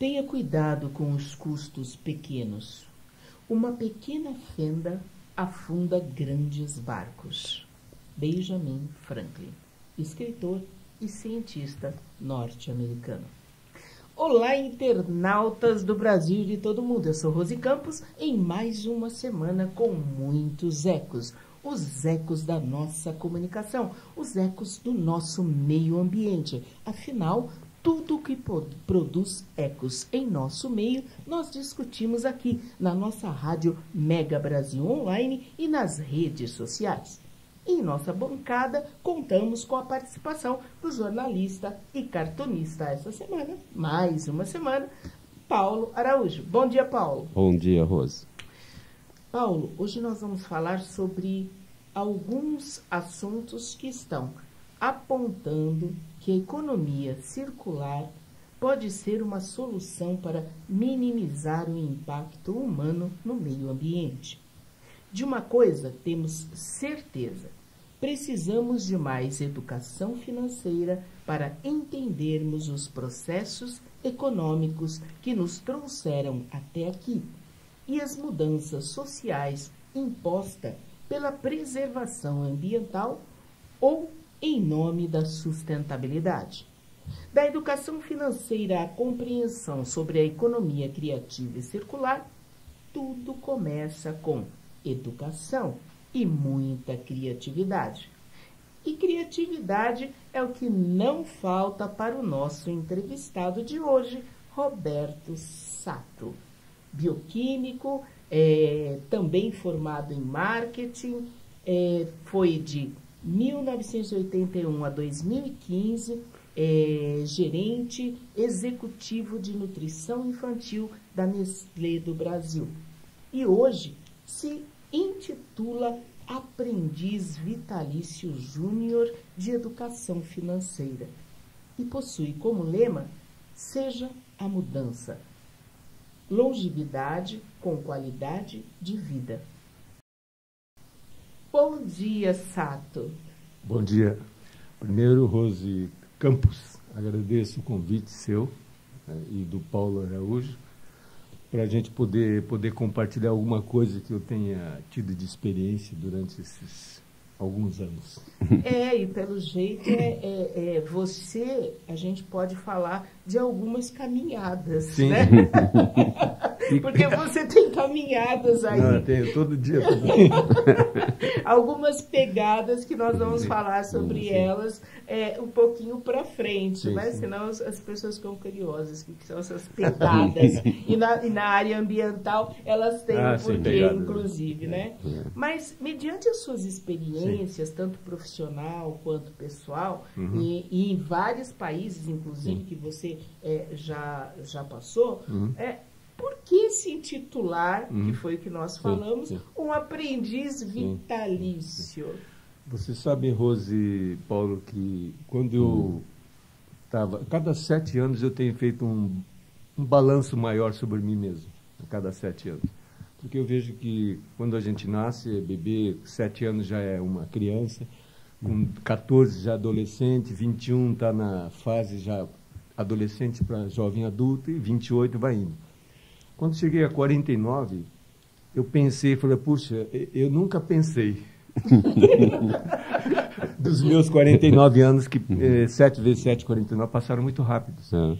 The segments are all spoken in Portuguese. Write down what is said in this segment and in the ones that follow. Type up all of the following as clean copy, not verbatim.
Tenha cuidado com os custos pequenos. Uma pequena fenda afunda grandes barcos. Benjamin Franklin, escritor e cientista norte-americano. Olá, internautas do Brasil e de todo mundo. Eu sou Rose Campos em mais uma semana com muitos ecos. Os ecos da nossa comunicação, os ecos do nosso meio ambiente. Afinal, tudo que produz ecos em nosso meio, nós discutimos aqui na nossa rádio Mega Brasil Online e nas redes sociais. Em nossa bancada, contamos com a participação do jornalista e cartunista essa semana, mais uma semana, Paulo Araújo. Bom dia, Paulo. Bom dia, Rose. Paulo, hoje nós vamos falar sobre alguns assuntos que estão apontando que a economia circular pode ser uma solução para minimizar o impacto humano no meio ambiente. De uma coisa temos certeza: precisamos de mais educação financeira para entendermos os processos econômicos que nos trouxeram até aqui e as mudanças sociais impostas pela preservação ambiental ou em nome da sustentabilidade. Da educação financeira à compreensão sobre a economia criativa e circular, tudo começa com educação e muita criatividade. E criatividade é o que não falta para o nosso entrevistado de hoje, Roberto Sato. Bioquímico, também formado em marketing, foi de 1981 a 2015, gerente executivo de nutrição infantil da Nestlé do Brasil. E hoje se intitula Aprendiz Vitalício Júnior de Educação Financeira e possui como lema: seja a mudança. Longevidade com qualidade de vida. Bom dia, Sato. Bom dia. Primeiro, Rose Campos, agradeço o convite seu e do Paulo Araújo para a gente poder compartilhar alguma coisa que eu tenha tido de experiência durante esses alguns anos. E pelo jeito você, a gente pode falar de algumas caminhadas, sim, né? Porque você tem caminhadas aí. Não, eu tenho todo dia também. Algumas pegadas que nós vamos falar sobre elas um pouquinho para frente, sim, né? Sim. Senão as pessoas ficam curiosas, que são essas pegadas. e na área ambiental elas têm um porquê, inclusive, né? Mas, mediante as suas experiências, sim, tanto profissional quanto pessoal, e em vários países, inclusive, sim, que você já passou, por que se intitular, que foi o que nós falamos, sim, sim, um aprendiz vitalício? Sim. Você sabe, Rose e Paulo, que quando eu estava... Cada 7 anos eu tenho feito um balanço maior sobre mim mesmo, a cada 7 anos. Porque eu vejo que quando a gente nasce, é bebê, 7 anos já é uma criança, com 14 já adolescente, 21 está na fase já adolescente para jovem adulto e 28 vai indo. Quando cheguei a 49, eu pensei, falei, puxa, eu nunca pensei dos meus 49 anos, que 7 vezes 7, 49, passaram muito rápido. Aí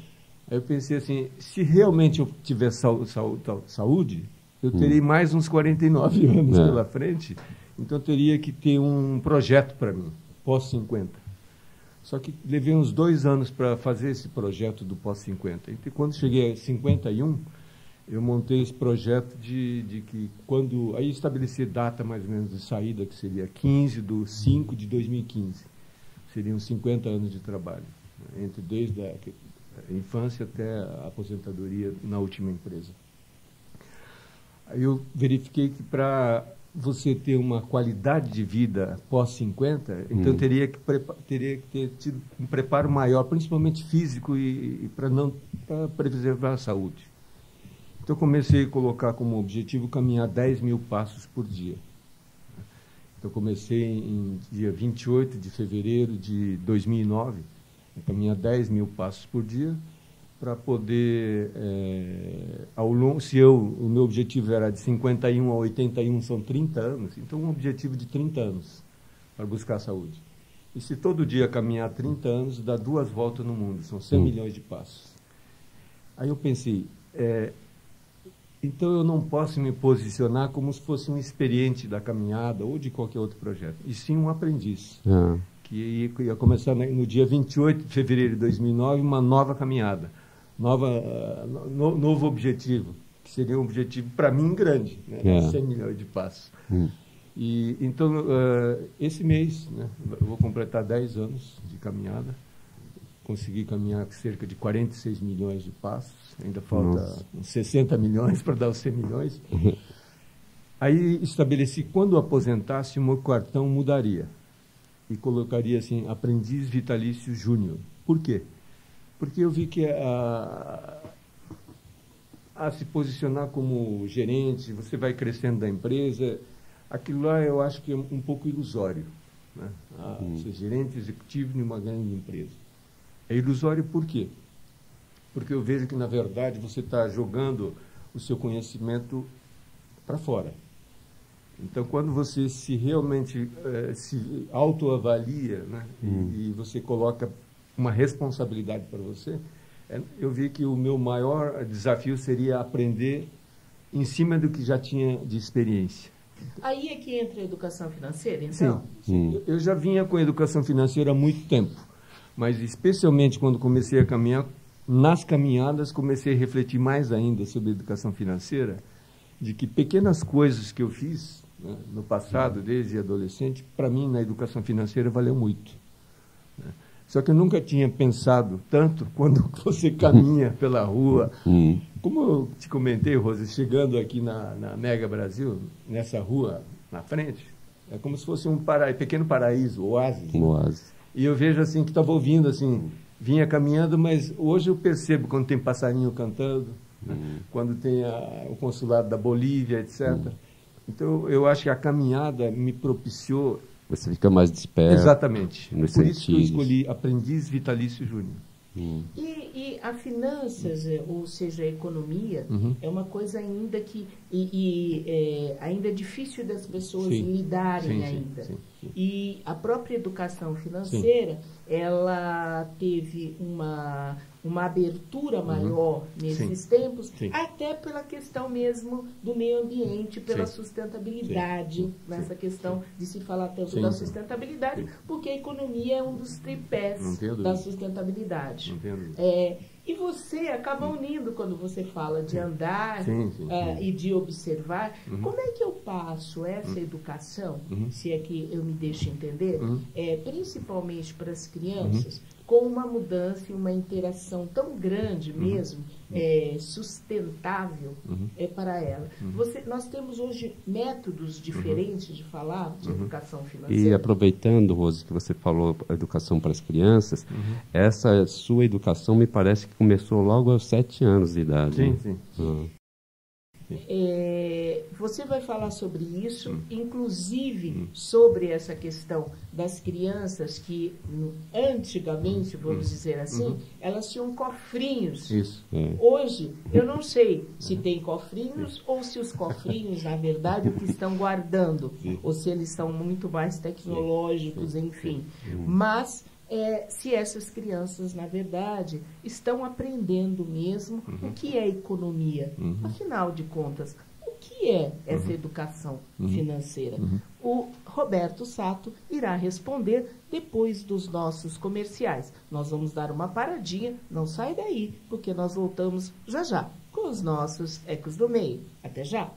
eu pensei assim, se realmente eu tiver saúde, eu terei mais uns 49 anos pela frente, então eu teria que ter um projeto para mim, pós-50. Só que levei uns 2 anos para fazer esse projeto do pós-50. Então, quando cheguei a 51, eu montei esse projeto de que quando... Aí estabeleci data mais ou menos de saída, que seria 15/5/2015. Seriam 50 anos de trabalho, desde a infância até a aposentadoria na última empresa. Aí eu verifiquei que para você ter uma qualidade de vida pós-50, então teria que ter tido um preparo maior, principalmente físico, e para preservar a saúde. Então, eu comecei a colocar como objetivo caminhar 10 mil passos por dia. Então, eu comecei em dia 28 de fevereiro de 2009, a caminhar 10 mil passos por dia, para poder, ao longo, o meu objetivo era de 51 a 81, são 30 anos, então um objetivo de 30 anos para buscar a saúde. E se todo dia caminhar 30 anos, dá 2 voltas no mundo, são 100 milhões de passos. Aí eu pensei, então eu não posso me posicionar como se fosse um experiente da caminhada ou de qualquer outro projeto, e sim um aprendiz, que ia começar no dia 28 de fevereiro de 2009, uma nova caminhada, novo objetivo, que seria um objetivo para mim grande, né? 100 milhões de passos. E, então, esse mês, né, eu vou completar 10 anos de caminhada, consegui caminhar cerca de 46 milhões de passos, ainda falta uns 60 milhões para dar os 100 milhões. Aí estabeleci, quando eu aposentasse, o meu cartão mudaria e colocaria assim, aprendiz vitalício júnior. Por quê? Porque eu vi que a se posicionar como gerente, você vai crescendo da empresa, aquilo lá eu acho que é um pouco ilusório, né? Ser gerente executivo de uma grande empresa. É ilusório por quê? Porque eu vejo que, na verdade, você está jogando o seu conhecimento para fora. Então, quando você realmente se autoavalia, né, e você coloca uma responsabilidade para você, eu vi que o meu maior desafio seria aprender em cima do que já tinha de experiência. Aí é que entra a educação financeira, então? Sim. Eu já vinha com a educação financeira há muito tempo, mas especialmente quando comecei a caminhar, nas caminhadas comecei a refletir mais ainda sobre a educação financeira, de que pequenas coisas que eu fiz, né, no passado, desde adolescente, para mim, na educação financeira, valeu muito. Né? Só que eu nunca tinha pensado tanto quando você caminha pela rua. Como eu te comentei, Rosa, chegando aqui na Mega Brasil, nessa rua na frente, é como se fosse um pequeno paraíso, oásis. Um oásis. E eu vejo assim que estava ouvindo, assim, vinha caminhando, mas hoje eu percebo quando tem passarinho cantando, né? Quando tem o consulado da Bolívia, etc. Então, eu acho que a caminhada me propiciou... Você fica mais desperto. Exatamente. Por sentidos. isso que eu escolhi aprendiz vitalício júnior. E a finanças, ou seja, a economia, é uma coisa ainda que ainda é difícil das pessoas lidarem ainda. Sim. E a própria educação financeira, ela teve uma abertura maior nesses tempos, até pela questão mesmo do meio ambiente, pela sustentabilidade, nessa questão de se falar tanto da sustentabilidade, porque a economia é um dos tripés da sustentabilidade. E você acaba unindo quando você fala de andar e de observar. Como é que eu passo essa educação, se é que eu me deixo entender, principalmente para as crianças, com uma mudança e uma interação tão grande mesmo, sustentável para ela. Nós temos hoje métodos diferentes de falar de educação financeira. E aproveitando, Rose, que você falou educação para as crianças, essa sua educação me parece que começou logo aos 7 anos de idade. Sim. Você vai falar sobre isso, inclusive sobre essa questão das crianças que antigamente, vamos dizer assim, elas tinham cofrinhos. Isso. Hoje, eu não sei se tem cofrinhos ou se os cofrinhos, na verdade, o que estão guardando, ou se eles são muito mais tecnológicos, enfim. Mas se essas crianças, na verdade, estão aprendendo mesmo o que é economia. Afinal de contas, o que é essa educação financeira? O Roberto Sato irá responder depois dos nossos comerciais. Nós vamos dar uma paradinha, não sai daí, porque nós voltamos já com os nossos Ecos do Meio. Até já!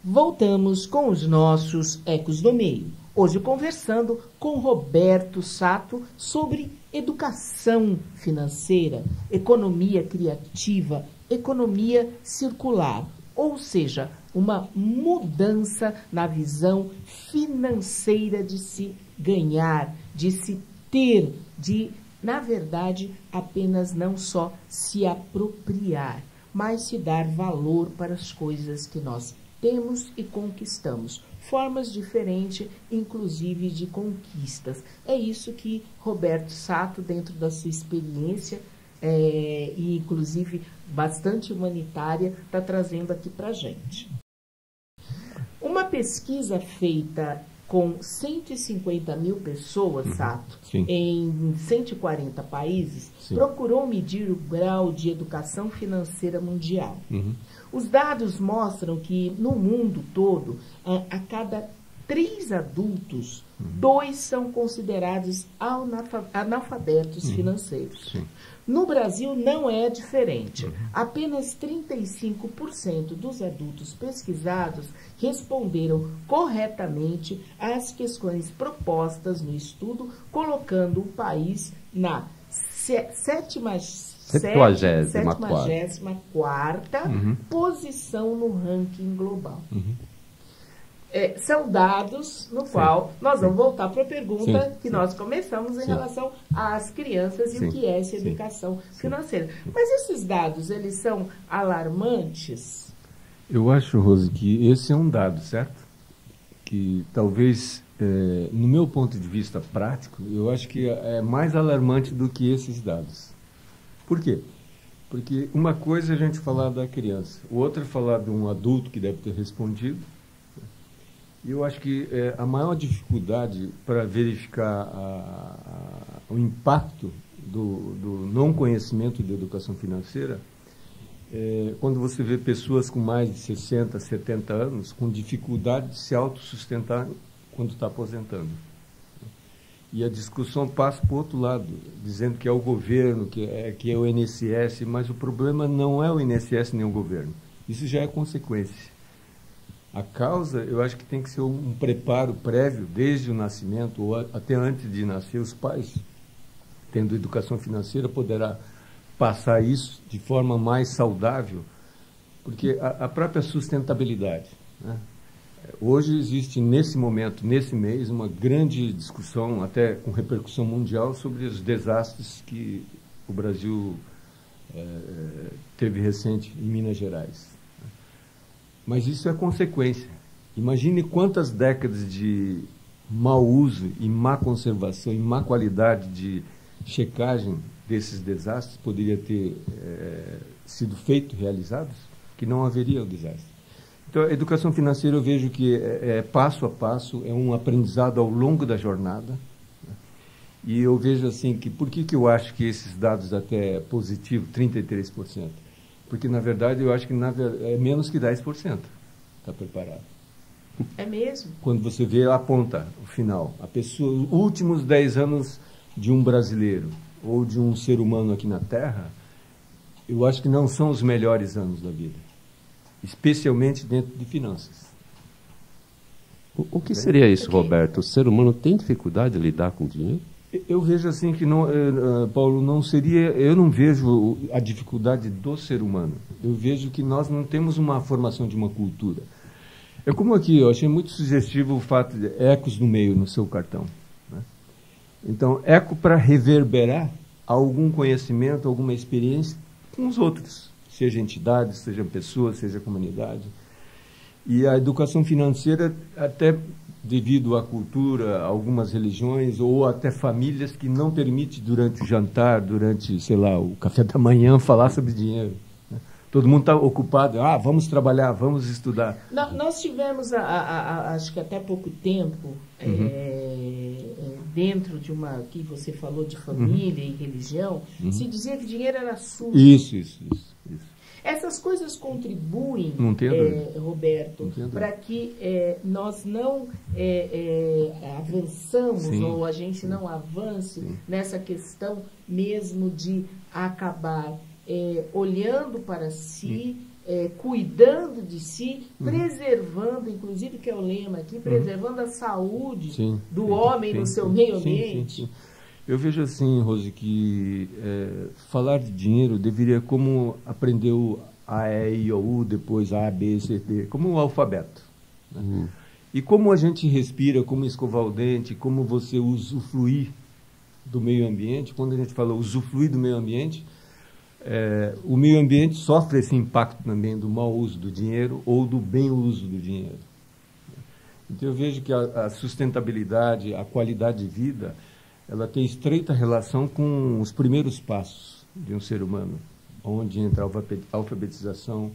Voltamos com os nossos Ecos do Meio. Hoje conversando com Roberto Sato sobre educação financeira, economia criativa, economia circular, ou seja, uma mudança na visão financeira de se ganhar, de se ter, de, na verdade, apenas não só se apropriar, mas se dar valor para as coisas que nós temos e conquistamos. Formas diferentes, inclusive de conquistas. É isso que Roberto Sato, dentro da sua experiência, e inclusive bastante humanitária, está trazendo aqui para a gente. Uma pesquisa feita com 150 mil pessoas, Sato, em 140 países, procurou medir o grau de educação financeira mundial. Os dados mostram que, no mundo todo, a cada 3 adultos, 2 são considerados analfabetos financeiros. No Brasil não é diferente. Apenas 35% dos adultos pesquisados responderam corretamente às questões propostas no estudo, colocando o país na 74ª posição no ranking global. São dados no qual nós vamos voltar para a pergunta que nós começamos em relação às crianças e o que é essa educação financeira. Mas esses dados, eles são alarmantes? Eu acho, Rose, que esse é um dado, certo? Que talvez, no meu ponto de vista prático, eu acho que é mais alarmante do que esses dados. Por quê? Porque uma coisa é a gente falar da criança, outra é falar de um adulto que deve ter respondido. E eu acho que a maior dificuldade para verificar o impacto do não conhecimento de educação financeira é quando você vê pessoas com mais de 60, 70 anos com dificuldade de se autossustentar quando está aposentando. E a discussão passa para o outro lado, dizendo que é o governo, que é o INSS, mas o problema não é o INSS nem o governo. Isso já é consequência. A causa, eu acho que tem que ser um preparo prévio, desde o nascimento, ou até antes de nascer, os pais, tendo educação financeira, poderá passar isso de forma mais saudável, porque a própria sustentabilidade, né? Hoje existe, nesse momento, nesse mês, uma grande discussão, até com repercussão mundial, sobre os desastres que o Brasil teve recente em Minas Gerais. Mas isso é consequência. Imagine quantas décadas de mau uso e má conservação e má qualidade de checagem desses desastres poderia ter sido realizados, que não haveria o desastre. Então, a educação financeira eu vejo que é passo a passo, é um aprendizado ao longo da jornada. Né? E eu vejo assim que, por que eu acho que esses dados até positivos, 33%? Porque, na verdade, eu acho que é menos que 10% está preparado. É mesmo? Quando você vê a ponta, o final, a pessoa, os últimos 10 anos de um brasileiro ou de um ser humano aqui na Terra, eu acho que não são os melhores anos da vida, especialmente dentro de finanças. O que seria isso, Roberto? O ser humano tem dificuldade de lidar com dinheiro? Eu vejo assim que, não, Paulo, não seria... Eu não vejo a dificuldade do ser humano. Eu vejo que nós não temos uma formação de uma cultura. É como aqui, eu achei muito sugestivo o fato de ecos no meio, no seu cartão. Né? Então, eco para reverberar algum conhecimento, alguma experiência com os outros. Seja entidades, seja pessoas, seja comunidade. E a educação financeira, até devido à cultura, algumas religiões, ou até famílias que não permitem durante o jantar, durante, sei lá, o café da manhã, falar sobre dinheiro. Né? Todo mundo está ocupado, vamos trabalhar, vamos estudar. Nós tivemos, acho que até pouco tempo, dentro de uma, que você falou de família e religião, se dizia que dinheiro era sujo. Isso. Essas coisas contribuem, Roberto, para que nós não avançamos, ou a gente não avance nessa questão mesmo de acabar olhando para si, cuidando de si, preservando, inclusive que é o lema aqui, preservando a saúde do homem no seu meio ambiente? Sim. Eu vejo assim, Rose, que falar de dinheiro deveria como aprender o A, E, I, O, U, depois A, B, C, D, como um alfabeto. Né? E como a gente respira, como escovar o dente, como você usufruir do meio ambiente. Quando a gente fala usufruir do meio ambiente, o meio ambiente sofre esse impacto também do mau uso do dinheiro ou do bem uso do dinheiro. Então eu vejo que a sustentabilidade, a qualidade de vida, ela tem estreita relação com os primeiros passos de um ser humano, onde entra a alfabetização,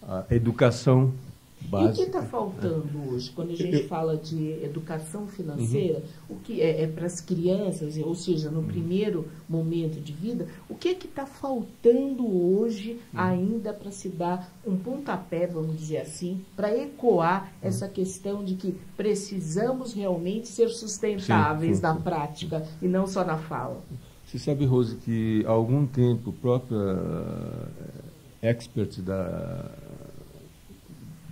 a educação básica. E o que está faltando hoje, quando a gente fala de educação financeira, o que é para as crianças, ou seja, no primeiro momento de vida, o que está faltando hoje ainda para se dar um pontapé, vamos dizer assim, para ecoar essa questão de que precisamos realmente ser sustentáveis na prática e não só na fala? Você sabe, Rose, que há algum tempo, própria expert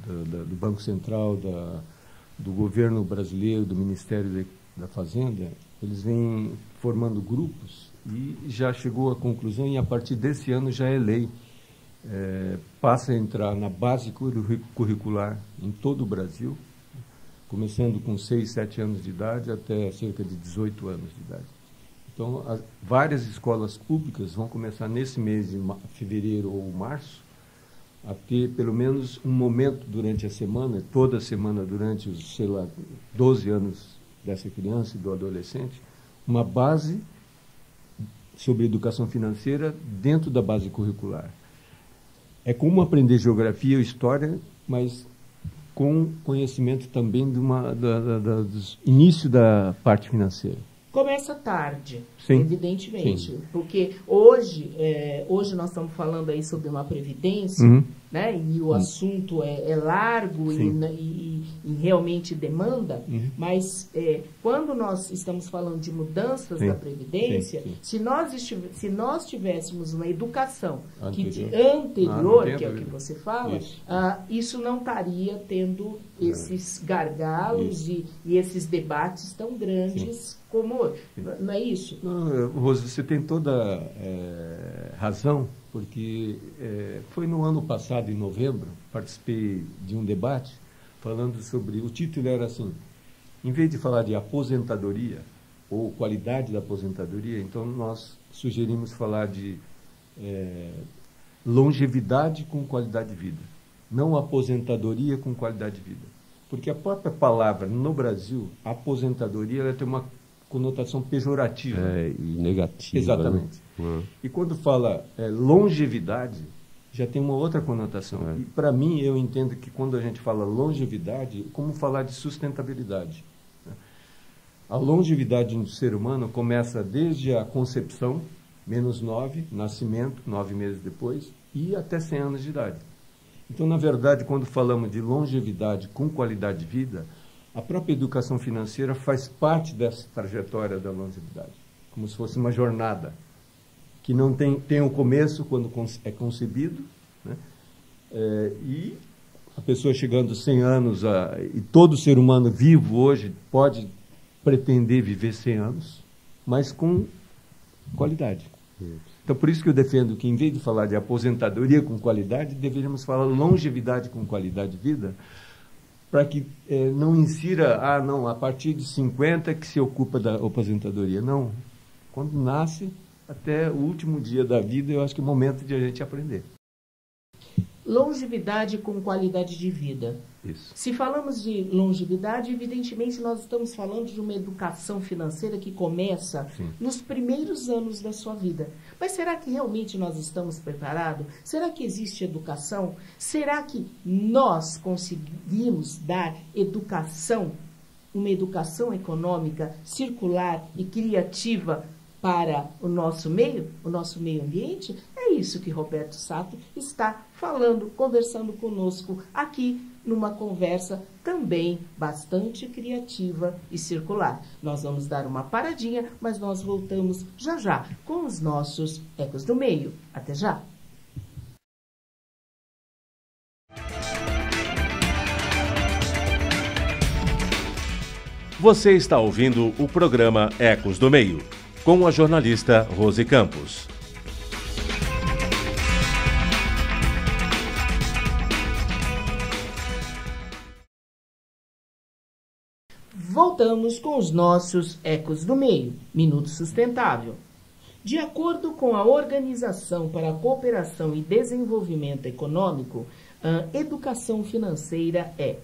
do Banco Central, do governo brasileiro, do Ministério da Fazenda, eles vêm formando grupos e já chegou à conclusão, e a partir desse ano já é lei, passa a entrar na base curricular em todo o Brasil, começando com 6, 7 anos de idade até cerca de 18 anos de idade. Então, várias escolas públicas vão começar nesse mês de fevereiro ou março a ter pelo menos um momento durante a semana, toda semana durante os, 12 anos dessa criança e do adolescente, uma base sobre educação financeira dentro da base curricular. É como aprender geografia ou história, mas com conhecimento também do início da parte financeira. Começa tarde, sim, evidentemente, sim. Porque hoje nós estamos falando aí sobre uma previdência, né, e o assunto é largo e realmente demanda, mas quando nós estamos falando de mudanças da previdência, se nós tivéssemos uma educação anterior, que é o que você fala, isso não estaria tendo esses gargalos e esses debates tão grandes como hoje. Não é isso? Não, Rose, você tem toda razão, porque foi no ano passado, em novembro, participei de um debate falando sobre, o título era assim, em vez de falar de aposentadoria ou qualidade da aposentadoria, então nós sugerimos falar de longevidade com qualidade de vida, não aposentadoria com qualidade de vida. Porque a própria palavra, no Brasil, aposentadoria, ela tem uma conotação pejorativa. E negativa. Exatamente. Né? E quando fala longevidade, já tem uma outra conotação. E para mim, eu entendo que quando a gente fala longevidade, é como falar de sustentabilidade. A longevidade do ser humano começa desde a concepção, -9, nascimento, 9 meses depois, e até 100 anos de idade. Então, na verdade, quando falamos de longevidade com qualidade de vida, a própria educação financeira faz parte dessa trajetória da longevidade, como se fosse uma jornada, que não tem o começo quando é concebido, né? E a pessoa chegando a 100 anos, e todo ser humano vivo hoje pode pretender viver 100 anos, mas com qualidade. Então, por isso que eu defendo que, em vez de falar de aposentadoria com qualidade, deveríamos falar longevidade com qualidade de vida, para que não insira, a partir de 50 que se ocupa da aposentadoria. Não. Quando nasce, até o último dia da vida, eu acho que é o momento de a gente aprender. Longevidade com qualidade de vida. Isso. Se falamos de longevidade, evidentemente nós estamos falando de uma educação financeira que começa nos primeiros anos da sua vida. Mas será que realmente nós estamos preparados? Será que existe educação? Será que nós conseguimos dar educação, uma educação econômica, circular e criativa para o nosso meio ambiente? É isso que Roberto Sato está falando, conversando conosco aqui numa conversa também bastante criativa e circular. Nós vamos dar uma paradinha, mas nós voltamos já já com os nossos Ecos do Meio. Até já! Você está ouvindo o programa Ecos do Meio, com a jornalista Rose Campos. Voltamos com os nossos Ecos do Meio, Minuto Sustentável. De acordo com a Organização para a Cooperação e Desenvolvimento Econômico, a educação financeira é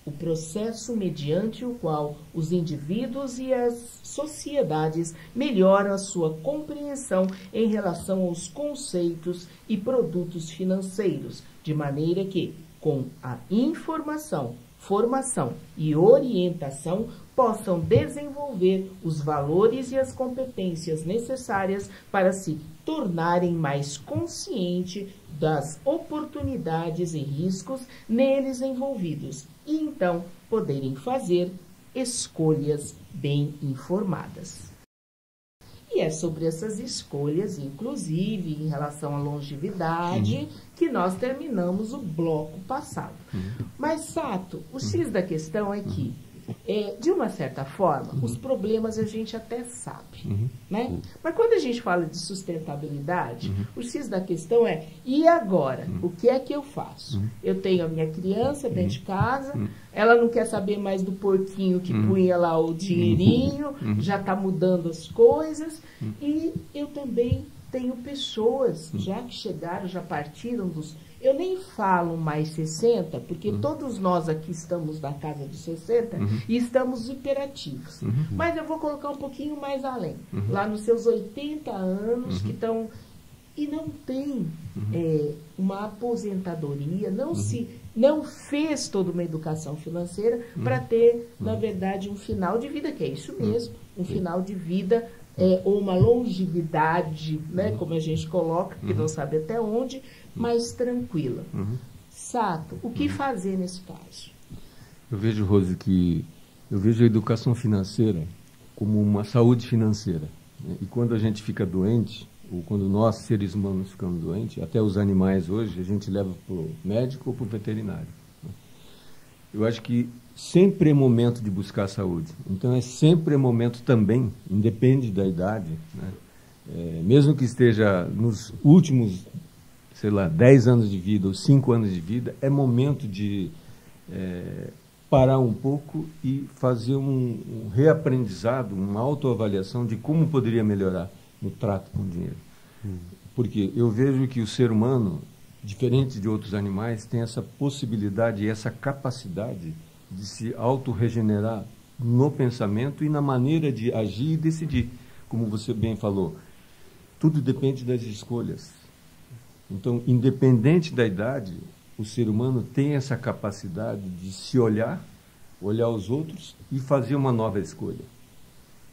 o processo mediante o qual os indivíduos e as sociedades melhoram a sua compreensão em relação aos conceitos e produtos financeiros, de maneira que, com a informação, formação e orientação, possam desenvolver os valores e as competências necessárias para se tornarem mais conscientes das oportunidades e riscos neles envolvidos e então poderem fazer escolhas bem informadas. E é sobre essas escolhas, inclusive em relação à longevidade, que nós terminamos o bloco passado. Mas, Sato, o X da questão é que, de uma certa forma, os problemas a gente até sabe, né? Mas quando a gente fala de sustentabilidade, o X da questão é, e agora? O que é que eu faço? Eu tenho a minha criança dentro de casa, ela não quer saber mais do porquinho que punha lá o dinheirinho, já está mudando as coisas, e eu também tenho pessoas já que chegaram, já partiram dos... Eu nem falo mais 60, porque todos nós aqui estamos na casa dos 60 e estamos hiperativos. Mas eu vou colocar um pouquinho mais além. Lá nos seus 80 anos que estão... E não tem uma aposentadoria, não fez toda uma educação financeira para ter, na verdade, um final de vida, que é isso mesmo, um final de vida... ou uma longevidade, né, como a gente coloca, que não sabe até onde, mais tranquila. Sato, o que fazer nesse caso? Eu vejo, Rose, eu vejo a educação financeira como uma saúde financeira. Né? E quando a gente fica doente, ou quando nós, seres humanos, ficamos doentes, até os animais hoje, a gente leva para o médico ou para o veterinário. Né? Eu acho que sempre é momento de buscar saúde. Então, é sempre momento também, independe da idade, né? Mesmo que esteja nos últimos, 10 anos de vida ou 5 anos de vida, é momento de parar um pouco e fazer um reaprendizado, uma autoavaliação de como poderia melhorar no trato com o dinheiro. Porque eu vejo que o ser humano, diferente de outros animais, tem essa possibilidade e essa capacidade de se autorregenerar no pensamento e na maneira de agir e decidir. Como você bem falou, tudo depende das escolhas. Então, independente da idade, o ser humano tem essa capacidade de se olhar os outros e fazer uma nova escolha.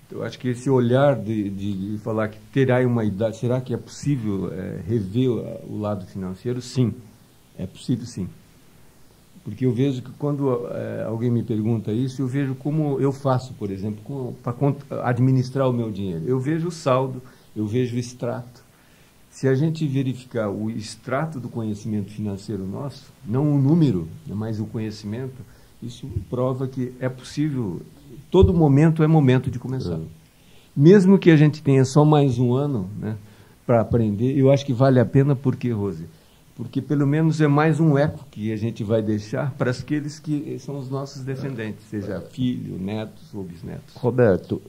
Então, eu acho que esse olhar de falar que terá uma idade, será que é possível rever o lado financeiro? Sim, é possível sim. Porque eu vejo que quando alguém me pergunta isso, eu vejo como eu faço, por exemplo, para administrar o meu dinheiro. Eu vejo o saldo, eu vejo o extrato. Se a gente verificar o extrato do conhecimento financeiro nosso, não o número, mas o conhecimento, isso prova que é possível, todo momento é momento de começar. Mesmo que a gente tenha só mais um ano, né, para aprender, eu acho que vale a pena, porque, Rose? Porque pelo menos é mais um eco que a gente vai deixar para aqueles que são os nossos descendentes, seja filho, netos ou bisnetos. Roberto,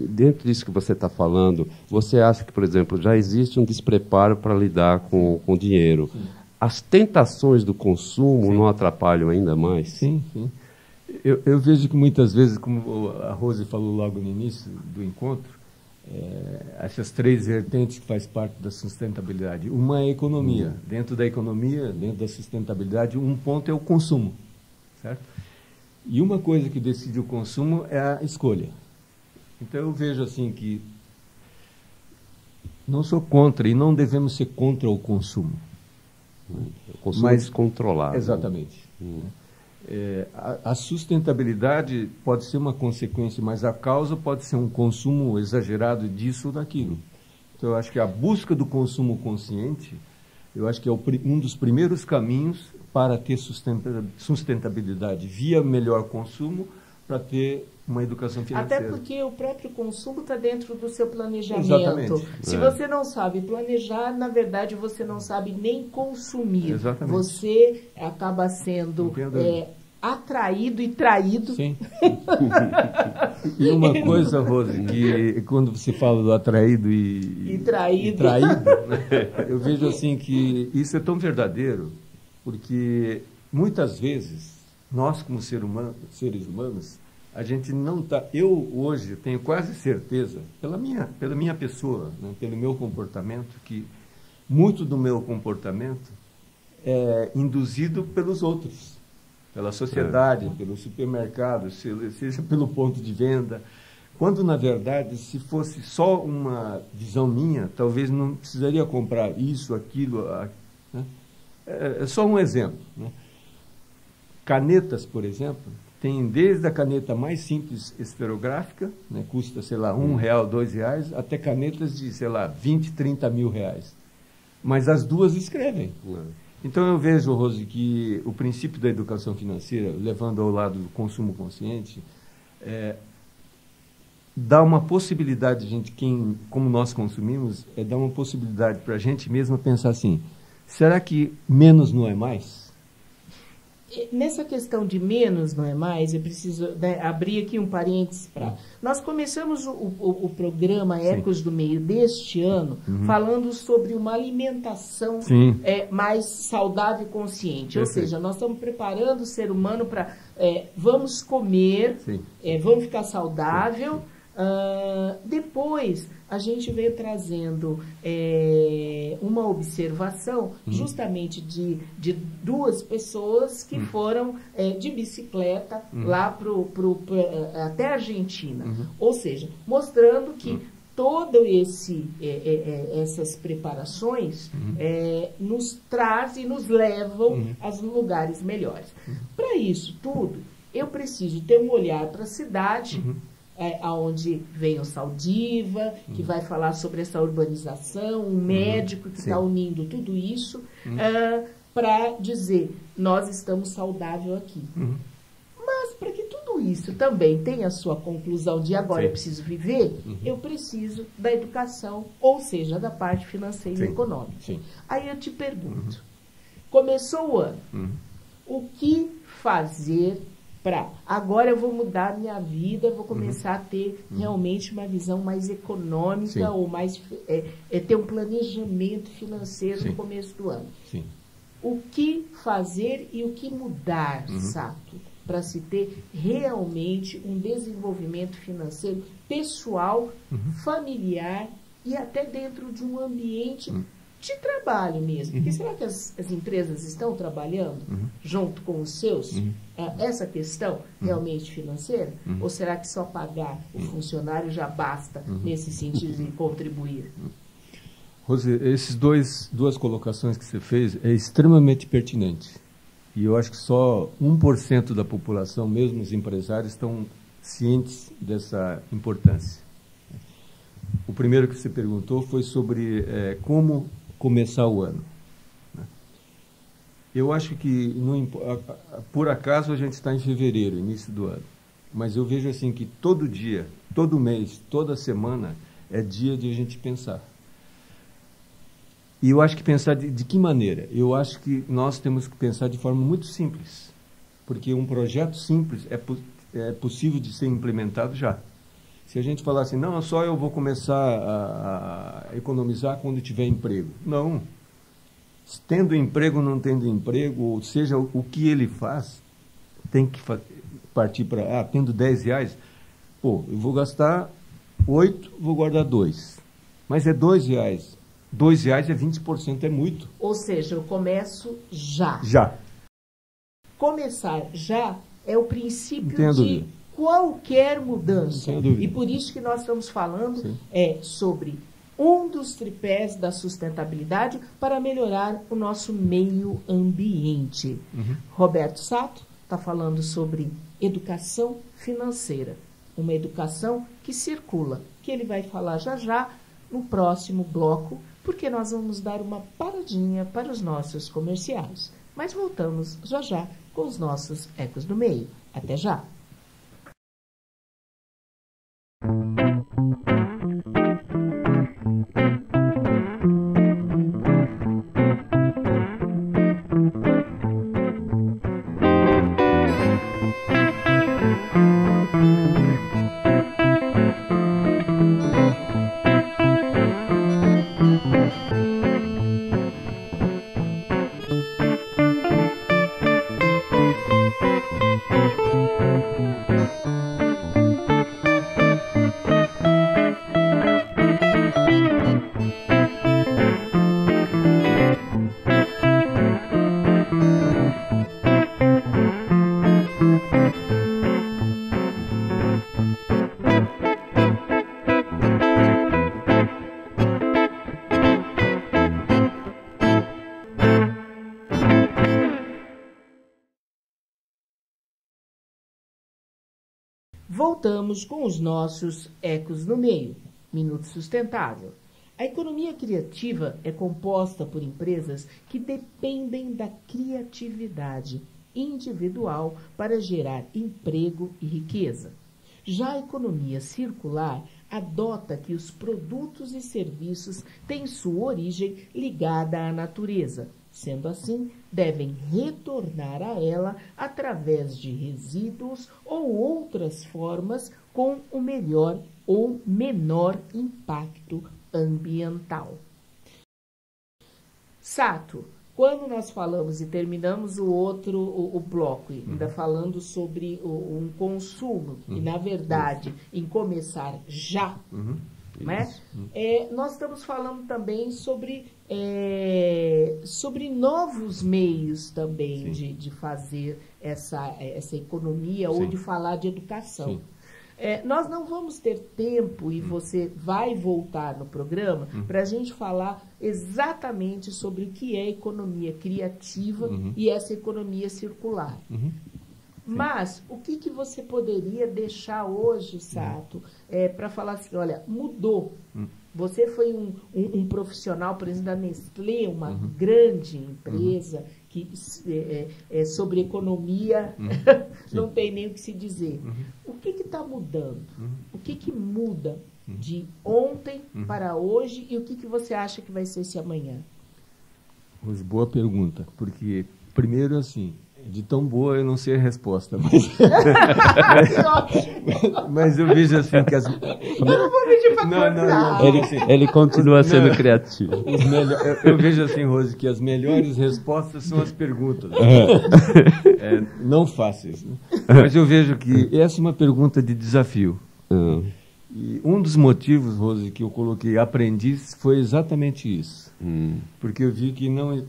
dentro disso que você está falando, você acha que, por exemplo, já existe um despreparo para lidar com o dinheiro? Sim. As tentações do consumo Sim. não atrapalham ainda mais? Sim, sim. Eu vejo que muitas vezes, como a Rose falou logo no início do encontro, essas 3 vertentes que faz parte da sustentabilidade. Uma é a economia. Dentro da economia, dentro da sustentabilidade, um ponto é o consumo, certo? E uma coisa que decide o consumo é a escolha. Então, eu vejo assim que não sou contra e não devemos ser contra o consumo. O consumo é descontrolado. Exatamente. A sustentabilidade pode ser uma consequência, mas a causa pode ser um consumo exagerado disso ou daquilo. Então, eu acho que a busca do consumo consciente, eu acho que é um dos primeiros caminhos para ter sustentabilidade via melhor consumo, para ter uma educação financeira. Até porque o próprio consumo está dentro do seu planejamento. Exatamente. Se você não sabe planejar, na verdade você não sabe nem consumir. Exatamente. Você acaba sendo atraído e traído. Sim. E uma coisa, Rose, que quando você fala do atraído e traído, né, eu vejo assim que isso é tão verdadeiro, porque muitas vezes nós, como seres humanos, a gente não está... Eu, hoje, tenho quase certeza, pela minha pessoa, né, pelo meu comportamento, que muito do meu comportamento é induzido pelos outros, pela sociedade, pelo supermercado, seja pelo ponto de venda, quando, na verdade, se fosse só uma visão minha, talvez não precisaria comprar isso, aquilo, né? É só um exemplo, né? Canetas, por exemplo, tem desde a caneta mais simples esferográfica, né, custa, sei lá, R$1, R$2, até canetas de, sei lá, 20, 30 mil reais. Mas as duas escrevem. Então eu vejo, Rose, que o princípio da educação financeira, levando ao lado do consumo consciente, dá uma possibilidade, como nós consumimos, dá uma possibilidade para a gente mesmo pensar assim, será que menos não é mais? Nessa questão de menos não é mais, eu preciso, né, abrir aqui um parênteses para... Nós começamos o programa Ecos do Meio deste ano falando sobre uma alimentação mais saudável e consciente. Ou seja, nós estamos preparando o ser humano para... vamos comer, vamos ficar saudável. Depois, a gente veio trazendo uma observação justamente de duas pessoas que foram de bicicleta lá até a Argentina. Ou seja, mostrando que todo essas preparações nos trazem e nos levam a lugares melhores. Para isso tudo, eu preciso ter um olhar para a cidade, aonde vem o Saldiva, que vai falar sobre essa urbanização, um médico que está unindo tudo isso para dizer, nós estamos saudáveis aqui. Mas para que tudo isso também tenha a sua conclusão de agora eu preciso viver, eu preciso da educação, ou seja, da parte financeira e econômica. Aí eu te pergunto, começou o ano, o que fazer agora eu vou mudar a minha vida, vou começar a ter realmente uma visão mais econômica ou mais ter um planejamento financeiro no começo do ano. O que fazer e o que mudar, Sato, para se ter realmente um desenvolvimento financeiro pessoal, familiar e até dentro de um ambiente de trabalho mesmo. Porque será que as empresas estão trabalhando junto com os seus essa questão realmente financeira? Ou será que só pagar o funcionário já basta nesse sentido de contribuir? Rose, essas duas colocações que você fez é extremamente pertinente. E eu acho que só 1% da população, mesmo os empresários, estão cientes dessa importância. O primeiro que você perguntou foi sobre como começar o ano. Eu acho que, por acaso, a gente está em fevereiro, início do ano. Mas eu vejo assim que todo dia, todo mês, toda semana é dia de a gente pensar. E eu acho que pensar de que maneira? Eu acho que nós temos que pensar de forma muito simples. Porque um projeto simples é possível de ser implementado já. Se a gente falar assim, não, só eu vou começar a economizar quando tiver emprego. Não. Tendo emprego, não tendo emprego, ou seja, o que ele faz, tem que partir para, tendo R$10, eu vou gastar 8, vou guardar 2. Mas é R$2. R$2 é 20%, é muito. Ou seja, eu começo já. Já. Começar já é o princípio de qualquer mudança. E por isso que nós estamos falando sobre um dos tripés da sustentabilidade para melhorar o nosso meio ambiente. Roberto Sato está falando sobre educação financeira, uma educação que circula, que ele vai falar já no próximo bloco, porque nós vamos dar uma paradinha para os nossos comerciais. Mas voltamos já com os nossos Ecos do Meio. Até já! Voltamos com os nossos Ecos no Meio, Minuto Sustentável. A economia criativa é composta por empresas que dependem da criatividade individual para gerar emprego e riqueza. Já a economia circular adota que os produtos e serviços têm sua origem ligada à natureza. Sendo assim, devem retornar a ela através de resíduos ou outras formas com o melhor ou menor impacto ambiental. Sato, quando nós falamos e terminamos o bloco, ainda falando sobre um consumo, e na verdade em começar já, né? Nós estamos falando também sobre novos meios também de fazer essa economia ou de falar de educação. Nós não vamos ter tempo, e você vai voltar no programa, para a gente falar exatamente sobre o que é economia criativa e essa economia circular. Mas o que você poderia deixar hoje, Sato, para falar assim, olha, mudou. Você foi um profissional, por exemplo, da Nestlé, uma grande empresa que sobre economia não tem nem o que se dizer. O que está mudando? O que muda de ontem para hoje e o que você acha que vai ser esse amanhã? Rose, boa pergunta, porque primeiro assim, de tão boa eu não sei a resposta, mas eu vejo assim que as... Eu não vou pedir para contar. Ele continua sendo criativo. Eu vejo assim, Rose, que as melhores respostas são as perguntas. Não fáceis. Né? Mas eu vejo que essa é uma pergunta de desafio. E um dos motivos, Rose, que eu coloquei aprendiz foi exatamente isso. Porque eu vi que não...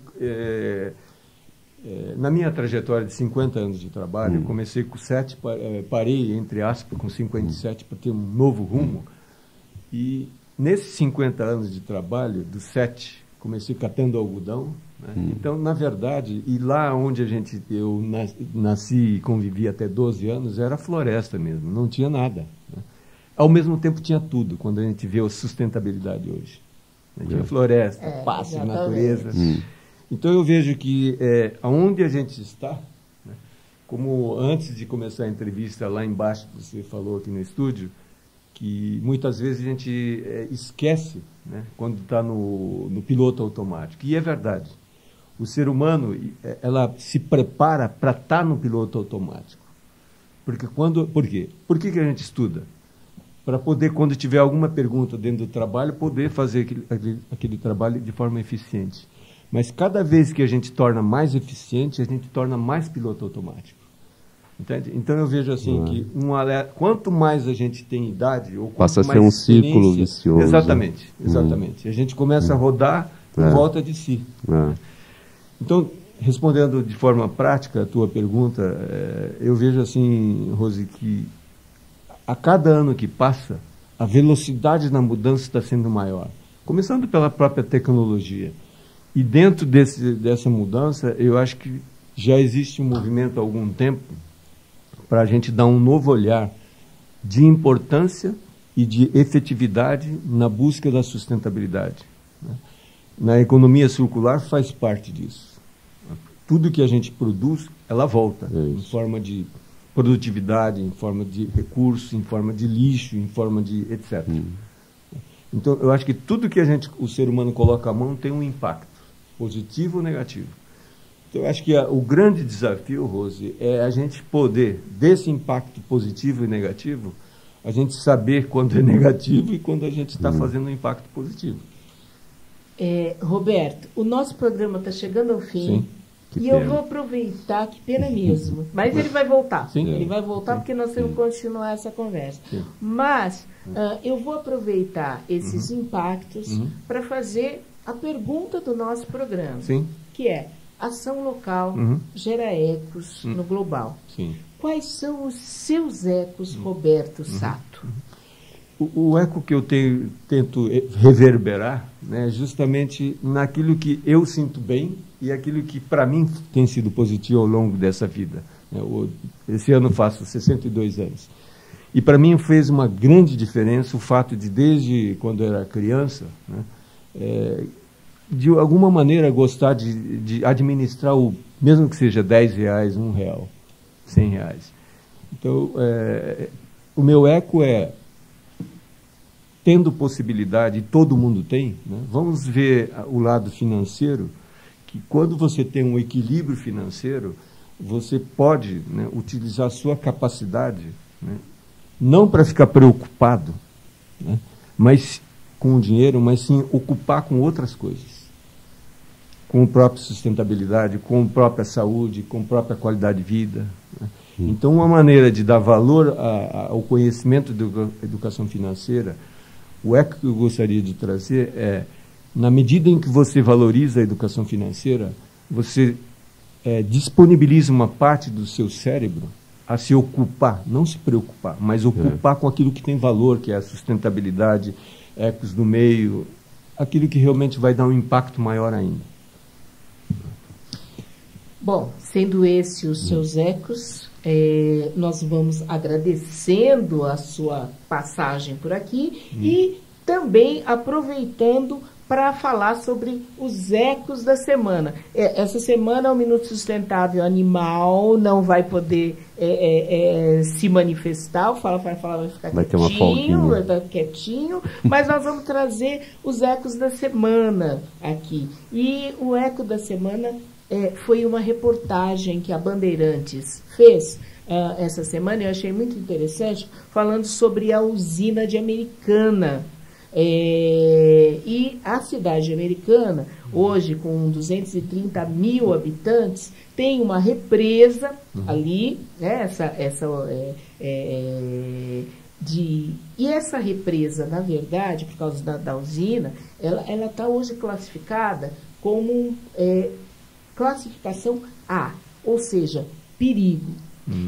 na minha trajetória de 50 anos de trabalho, eu comecei com 7, parei, entre aspas, com 57 para ter um novo rumo. E nesses 50 anos de trabalho, dos 7, comecei catando algodão. Né? Então, na verdade, e lá onde eu nasci e convivi até 12 anos, era floresta mesmo, não tinha nada. Né? Ao mesmo tempo tinha tudo, quando a gente vê a sustentabilidade hoje. Tinha floresta, pasto, natureza. Então, eu vejo que onde a gente está, né, como antes de começar a entrevista, lá embaixo, você falou aqui no estúdio, que muitas vezes a gente esquece, né, quando está no piloto automático. E é verdade. O ser humano, ela se prepara para estar no piloto automático. Por quê? Por que a gente estuda? Para poder, quando tiver alguma pergunta dentro do trabalho, poder fazer aquele trabalho de forma eficiente. Mas cada vez que a gente torna mais eficiente, a gente torna mais piloto automático. Entende? Então eu vejo assim que quanto mais a gente tem idade, ou passa a ser um círculo vicioso. Exatamente. A gente começa a rodar em volta de si. Então, respondendo de forma prática a tua pergunta, eu vejo assim, Rose, que a cada ano que passa, a velocidade na mudança está sendo maior. Começando pela própria tecnologia. E dentro dessa mudança, eu acho que já existe um movimento há algum tempo para a gente dar um novo olhar de importância e de efetividade na busca da sustentabilidade. Né? Na economia circular faz parte disso. Tudo que a gente produz, ela volta em forma de produtividade, em forma de recursos, em forma de lixo, em forma de etc. Então, eu acho que tudo que o ser humano coloca a mão tem um impacto, positivo ou negativo. Então, eu acho que o grande desafio, Rose, é a gente poder, desse impacto positivo e negativo, a gente saber quando é negativo e quando a gente está fazendo um impacto positivo. Roberto, o nosso programa está chegando ao fim. Sim. E eu vou aproveitar, que pena mesmo, mas ele vai voltar. Sim. Ele vai voltar porque nós temos que continuar essa conversa. Sim. Mas eu vou aproveitar esses impactos para fazer a pergunta do nosso programa, Sim. que é: ação local gera ecos no global. Sim. Quais são os seus ecos, Roberto Sato? O eco que eu tento reverberar, né, justamente naquilo que eu sinto bem e aquilo que para mim tem sido positivo ao longo dessa vida. Esse ano faço 62 anos. E para mim fez uma grande diferença o fato de, desde quando eu era criança, né, de alguma maneira gostar de administrar, mesmo que seja R$10, R$1, R$100. Então, o meu eco é, tendo possibilidade, todo mundo tem, né? Vamos ver o lado financeiro, que quando você tem um equilíbrio financeiro, você pode, né, utilizar a sua capacidade, né, não para ficar preocupado, né, mas com o dinheiro, mas sim ocupar com outras coisas, com a própria sustentabilidade, com a própria saúde, com a própria qualidade de vida, né? Então, uma maneira de dar valor ao conhecimento da educação financeira, o eco que eu gostaria de trazer é, na medida em que você valoriza a educação financeira, você disponibiliza uma parte do seu cérebro a se ocupar, não se preocupar, mas ocupar com aquilo que tem valor, que é a sustentabilidade, ecos do meio, aquilo que realmente vai dar um impacto maior ainda. Bom, sendo esses os seus ecos, nós vamos agradecendo a sua passagem por aqui e também aproveitando para falar sobre os ecos da semana. Essa semana o Minuto Sustentável Animal não vai poder se manifestar, o Fala vai ficar vai ter uma quietinho, vai estar quietinho, mas nós vamos trazer os ecos da semana aqui. E o eco da semana foi uma reportagem que a Bandeirantes fez essa semana, eu achei muito interessante, falando sobre a usina de Americana. E a cidade americana, hoje com 230 mil habitantes, tem uma represa ali, né, e essa represa, na verdade, por causa da usina, ela está hoje classificada como classificação A, ou seja, perigo.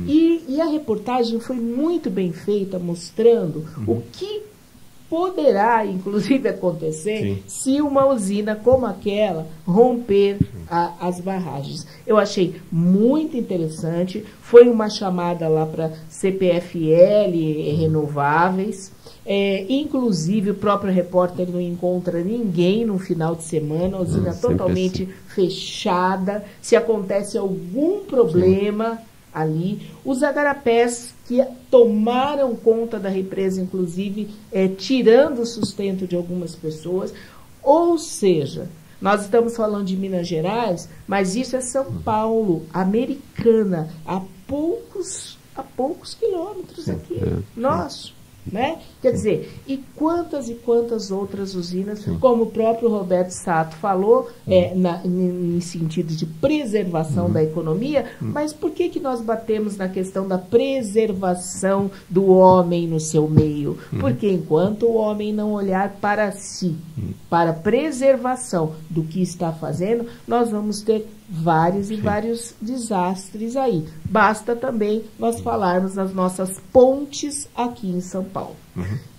E a reportagem foi muito bem feita, mostrando o que poderá, inclusive, acontecer se uma usina como aquela romper as barragens. Eu achei muito interessante, foi uma chamada lá para CPFL Renováveis, inclusive o próprio repórter não encontra ninguém no final de semana, a usina totalmente fechada, se acontece algum problema ali, os agarapés que tomaram conta da represa, inclusive, tirando o sustento de algumas pessoas. Ou seja, nós estamos falando de Minas Gerais, mas isso é São Paulo, Americana, a poucos quilômetros aqui, nosso. Né? Quer dizer, e quantas outras usinas, como o próprio Roberto Sato falou, em sentido de preservação da economia, mas por que nós batemos na questão da preservação do homem no seu meio? Porque enquanto o homem não olhar para si, para a preservação do que está fazendo, nós vamos ter vários e vários desastres aí. Basta também nós falarmos das nossas pontes aqui em São Paulo.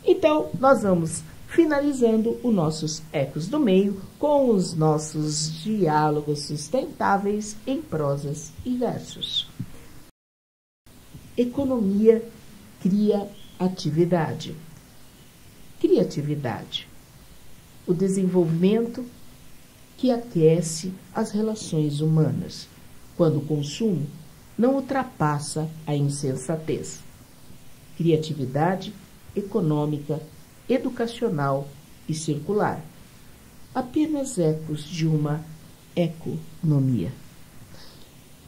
Então, nós vamos finalizando os nossos ecos do meio com os nossos diálogos sustentáveis em prosas e versos. Economia cria atividade. Criatividade. O desenvolvimento que aquece as relações humanas, quando o consumo não ultrapassa a insensatez. Criatividade econômica, educacional e circular. Apenas ecos de uma economia.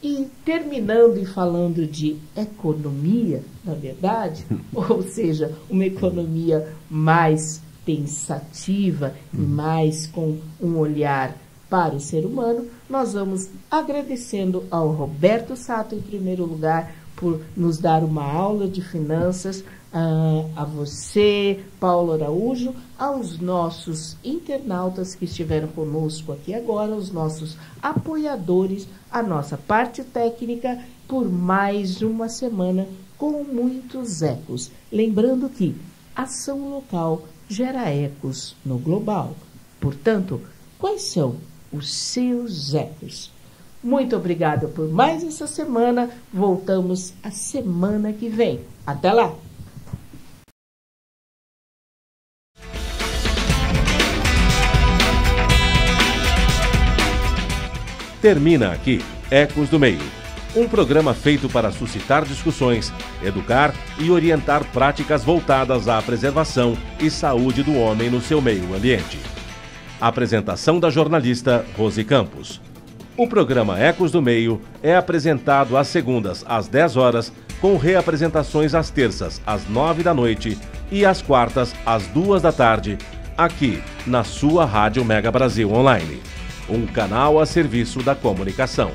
E terminando e falando de economia, na verdade, ou seja, uma economia mais pensativa e mais com um olhar para o ser humano, nós vamos agradecendo ao Roberto Sato, em primeiro lugar, por nos dar uma aula de finanças, a você, Paulo Araújo, aos nossos internautas que estiveram conosco aqui agora, os nossos apoiadores, a nossa parte técnica, por mais uma semana com muitos ecos. Lembrando que ação local gera ecos no global. Portanto, quais são os seus ecos? Muito obrigada por mais essa semana. Voltamos a semana que vem. Até lá! Termina aqui Ecos do Meio, um programa feito para suscitar discussões, educar e orientar práticas voltadas à preservação e saúde do homem no seu meio ambiente. Apresentação da jornalista Rose Campos. O programa Ecos do Meio é apresentado às segundas às 10 horas, com reapresentações às terças às 9 da noite e às quartas às 2 da tarde, aqui na sua Rádio Mega Brasil Online, um canal a serviço da comunicação.